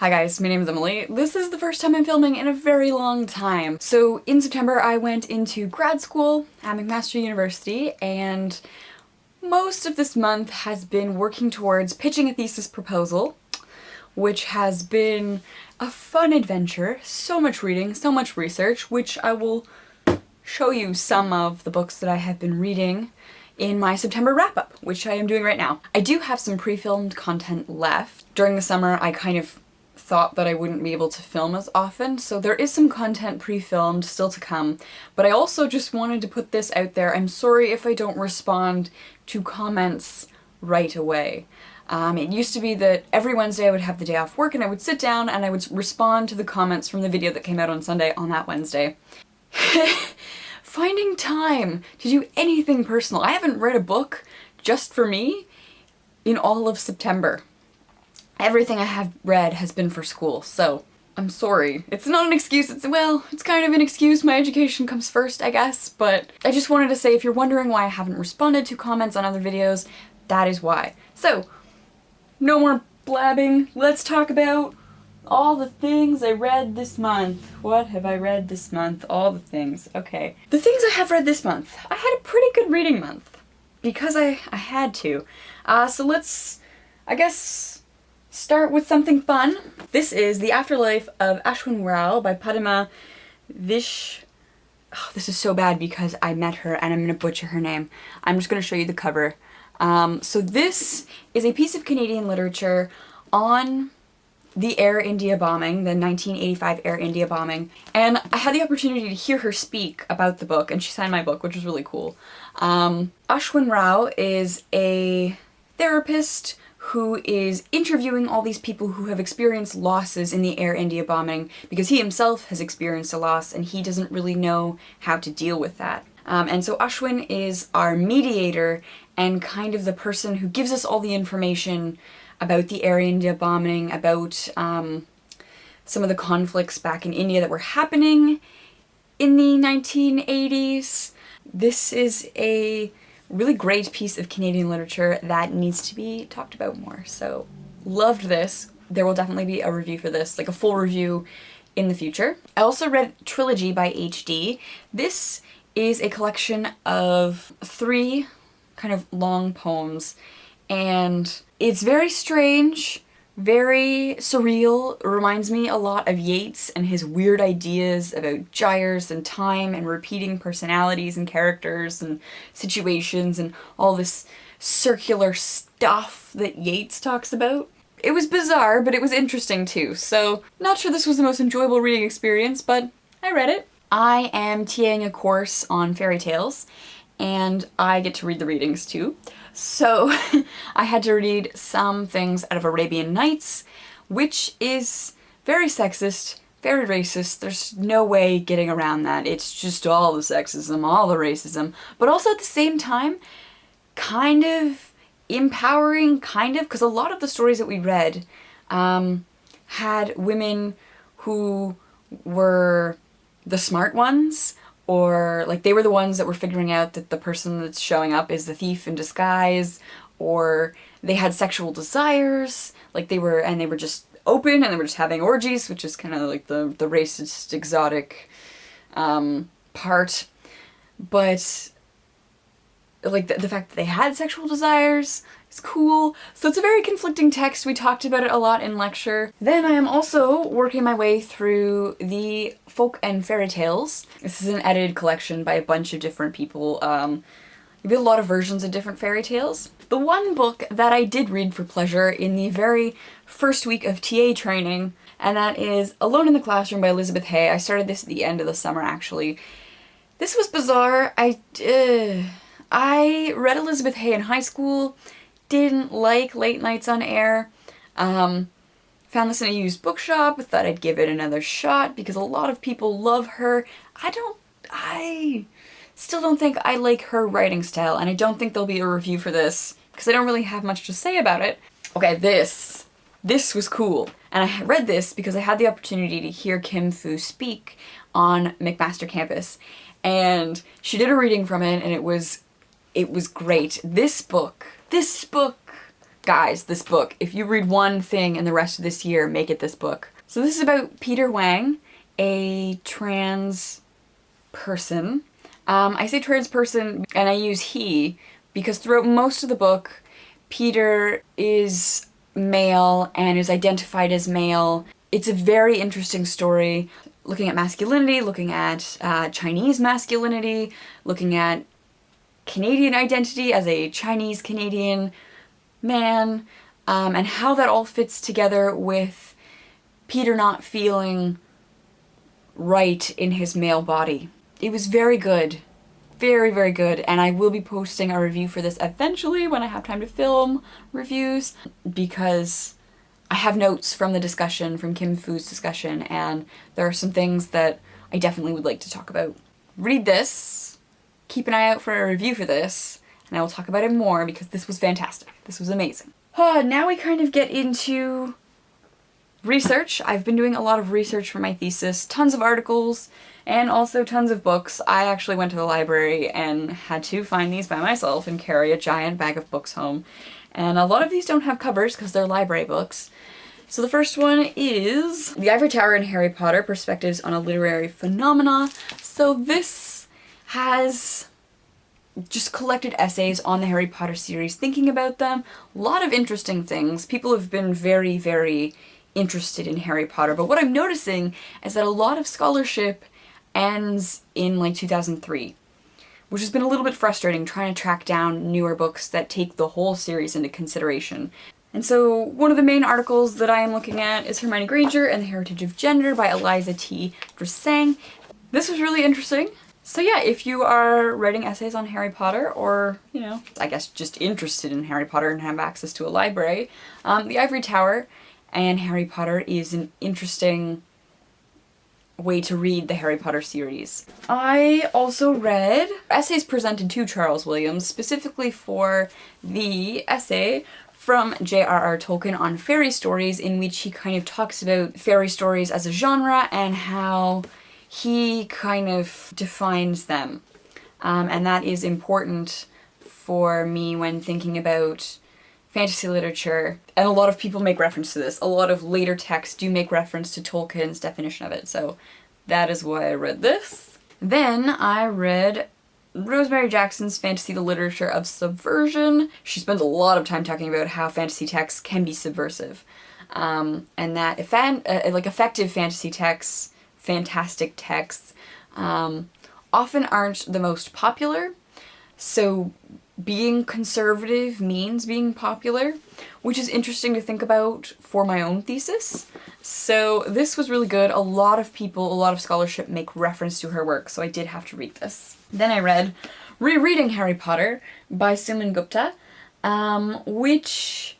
Hi guys, my name is Emily. This is the first time I'm filming in a very long time. So in September I went into grad school at McMaster University, and most of this month has been working towards pitching a thesis proposal, which has been a fun adventure. So much reading, so much research, which I will show you some of the books that I have been reading in my September wrap-up, which I am doing right now. I do have some pre-filmed content left. During the summer I kind of thought that I wouldn't be able to film as often, so there is some content pre-filmed still to come, but I also just wanted to put this out there. I'm sorry if I don't respond to comments right away. It used to be that every Wednesday I would have the day off work and I would sit down and I would respond to the comments from the video that came out on Sunday on that Wednesday. Finding time to do anything personal. I haven't read a book just for me in all of September. Everything I have read has been for school, so I'm sorry. It's not an excuse, it's kind of an excuse. My education comes first, I guess, but I just wanted to say, if you're wondering why I haven't responded to comments on other videos, that is why. So, no more blabbing. Let's talk about all the things I read this month. What have I read this month? All the things. Okay. The things I have read this month. I had a pretty good reading month, because I had to. So let's, I guess, start with something fun. This is The Afterlife of Ashwin by Padma Oh, this is so bad because I met her and I'm gonna butcher her name. I'm just gonna show you the cover. So this is a piece of Canadian literature on the Air India bombing, the 1985 Air India bombing, and I had the opportunity to hear her speak about the book, and she signed my book, which was really cool. Ashwin Rao is a therapist who is interviewing all these people who have experienced losses in the Air India bombing, because he himself has experienced a loss and he doesn't really know how to deal with that. And so Ashwin is our mediator and kind of the person who gives us all the information about the Air India bombing, about some of the conflicts back in India that were happening in the 1980s. This is a really great piece of Canadian literature that needs to be talked about more. So, loved this. There will definitely be a review for this, like a full review in the future. I also read Trilogy by HD. This is a collection of 3 kind of long poems, and it's very strange, very surreal. It reminds me a lot of Yeats and his weird ideas about gyres and time and repeating personalities and characters and situations and all this circular stuff that Yeats talks about. It was bizarre, but it was interesting too, so not sure this was the most enjoyable reading experience, but I read it. I am TAing a course on fairy tales, and I get to read the readings too. So I had to read some things out of Arabian Nights, which is very sexist, very racist. There's no way getting around that. It's just all the sexism, all the racism, but also at the same time, kind of empowering, because a lot of the stories that we read had women who were the smart ones, or like they were the ones that were figuring out that the person that's showing up is the thief in disguise, or they had sexual desires, like they were just open and they were just having orgies, which is kind of like the racist, exotic part. But like the fact that they had sexual desires is cool. So it's a very conflicting text. We talked about it a lot in lecture. Then I am also working my way through the folk and fairy tales. This is an edited collection by a bunch of different people. We have a lot of versions of different fairy tales. The one book that I did read for pleasure in the very first week of TA training, and that is Alone in the Classroom by Elizabeth Hay. I started this at the end of the summer, actually. This was bizarre. I read Elizabeth Hay in high school, didn't like Late Nights on Air, found this in a used bookshop, thought I'd give it another shot because a lot of people love her. I still don't think I like her writing style, and I don't think there'll be a review for this because I don't really have much to say about it. Okay, this was cool, and I read this because I had the opportunity to hear Kim Fu speak on McMaster campus, and she did a reading from it, and it was great. This book guys, this book. If you read one thing in the rest of this year, make it this book. So this is about Peter Wang, a trans person. I say trans person and I use he because throughout most of the book, Peter is male and is identified as male. It's a very interesting story, looking at masculinity, looking at Chinese masculinity, looking at Canadian identity as a Chinese Canadian man, and how that all fits together with Peter not feeling right in his male body. It was very good. Very, very good, and I will be posting a review for this eventually when I have time to film reviews, because I have notes from the discussion, from Kim Fu's discussion, and there are some things that I definitely would like to talk about. Read this, keep an eye out for a review for this, and I will talk about it more because this was fantastic. This was amazing. Now we kind of get into research. I've been doing a lot of research for my thesis, tons of articles, and also tons of books. I actually went to the library and had to find these by myself and carry a giant bag of books home. And a lot of these don't have covers because they're library books. So the first one is The Ivory Tower and Harry Potter, Perspectives on a Literary Phenomena. So this has just collected essays on the Harry Potter series, thinking about them. A lot of interesting things. People have been very, very interested in Harry Potter, but what I'm noticing is that a lot of scholarship ends in like 2003, which has been a little bit frustrating, trying to track down newer books that take the whole series into consideration. And so one of the main articles that I am looking at is Hermione Granger and the Heritage of Gender by Eliza T. Dresang. This was really interesting. So yeah, if you are writing essays on Harry Potter, or, you know, I guess just interested in Harry Potter and have access to a library, The Ivory Tower and Harry Potter is an interesting way to read the Harry Potter series. I also read essays presented to Charles Williams, specifically for the essay from J.R.R. Tolkien on fairy stories, in which he kind of talks about fairy stories as a genre and how he kind of defines them. And that is important for me when thinking about fantasy literature, and a lot of people make reference to this. A lot of later texts do make reference to Tolkien's definition of it, so that is why I read this. Then I read Rosemary Jackson's Fantasy the Literature of Subversion. She spends a lot of time talking about how fantasy texts can be subversive, and that effective fantasy texts, fantastic texts, often aren't the most popular, so being conservative means being popular, which is interesting to think about for my own thesis. So this was really good. A lot of people, a lot of scholarship make reference to her work, so I did have to read this. Then I read ReReading Harry Potter by Suman Gupta, which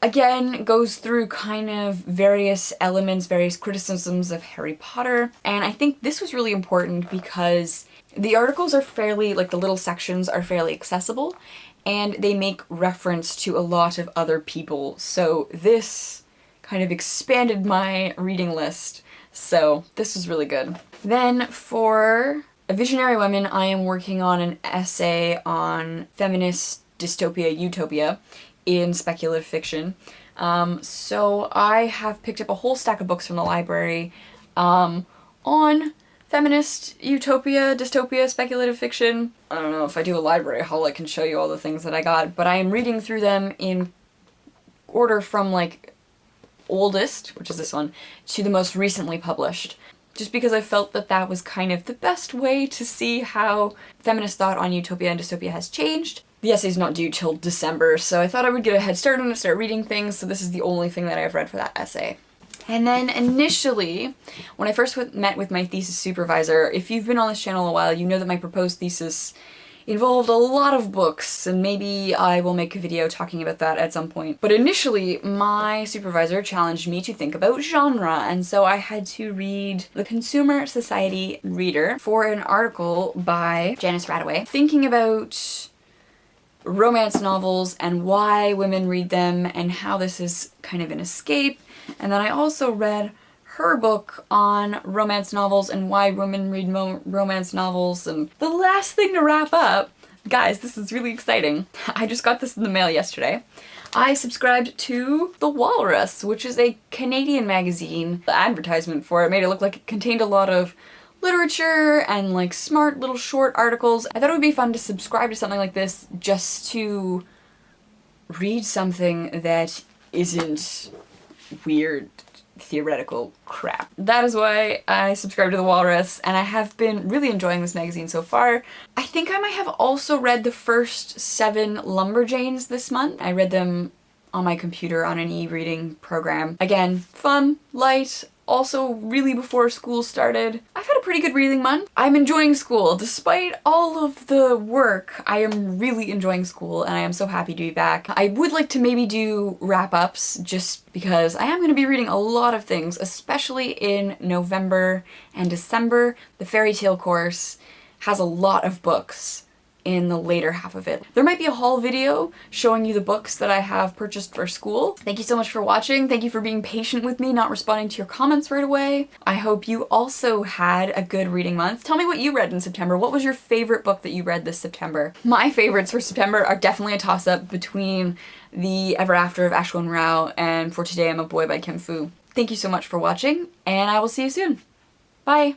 again goes through kind of various elements, various criticisms of Harry Potter, and I think this was really important because the articles are fairly, like the little sections are fairly accessible, and they make reference to a lot of other people, so this kind of expanded my reading list, so this was really good. Then for A Visionary Woman, I am working on an essay on feminist dystopia utopia in speculative fiction. So I have picked up a whole stack of books from the library on feminist utopia, dystopia, speculative fiction. I don't know, if I do a library haul I can show you all the things that I got, but I am reading through them in order from like oldest, which is this one, to the most recently published. Just because I felt that that was kind of the best way to see how feminist thought on utopia and dystopia has changed. The essay's not due till December, so I thought I would get a head start on it, start reading things, so this is the only thing that I've read for that essay. And then initially, when I first met with my thesis supervisor, if you've been on this channel a while, you know that my proposed thesis involved a lot of books, and maybe I will make a video talking about that at some point. But initially, my supervisor challenged me to think about genre, and so I had to read the Consumer Society Reader for an article by Janice Radway, thinking about romance novels and why women read them and how this is kind of an escape. And then I also read her book on romance novels and why women read romance novels. And the last thing to wrap up, guys, this is really exciting. I just got this in the mail yesterday. I subscribed to The Walrus, which is a Canadian magazine. The advertisement for it made it look like it contained a lot of literature and like smart little short articles. I thought it would be fun to subscribe to something like this just to read something that isn't weird theoretical crap. That is why I subscribed to The Walrus, and I have been really enjoying this magazine so far. I think I might have also read the first 7 Lumberjanes this month. I read them on my computer on an e-reading program. Again, fun, light, also really before school started. I've had a pretty good reading month. I'm enjoying school. Despite all of the work, I am really enjoying school and I am so happy to be back. I would like to maybe do wrap-ups just because I am going to be reading a lot of things, especially in November and December. The fairy tale course has a lot of books in the later half of it. There might be a haul video showing you the books that I have purchased for school. Thank you so much for watching. Thank you for being patient with me, not responding to your comments right away. I hope you also had a good reading month. Tell me what you read in September. What was your favorite book that you read this September? My favorites for September are definitely a toss-up between The Ever After of Ashwin Rao and For Today I'm a Boy by Kim Fu. Thank you so much for watching, and I will see you soon. Bye!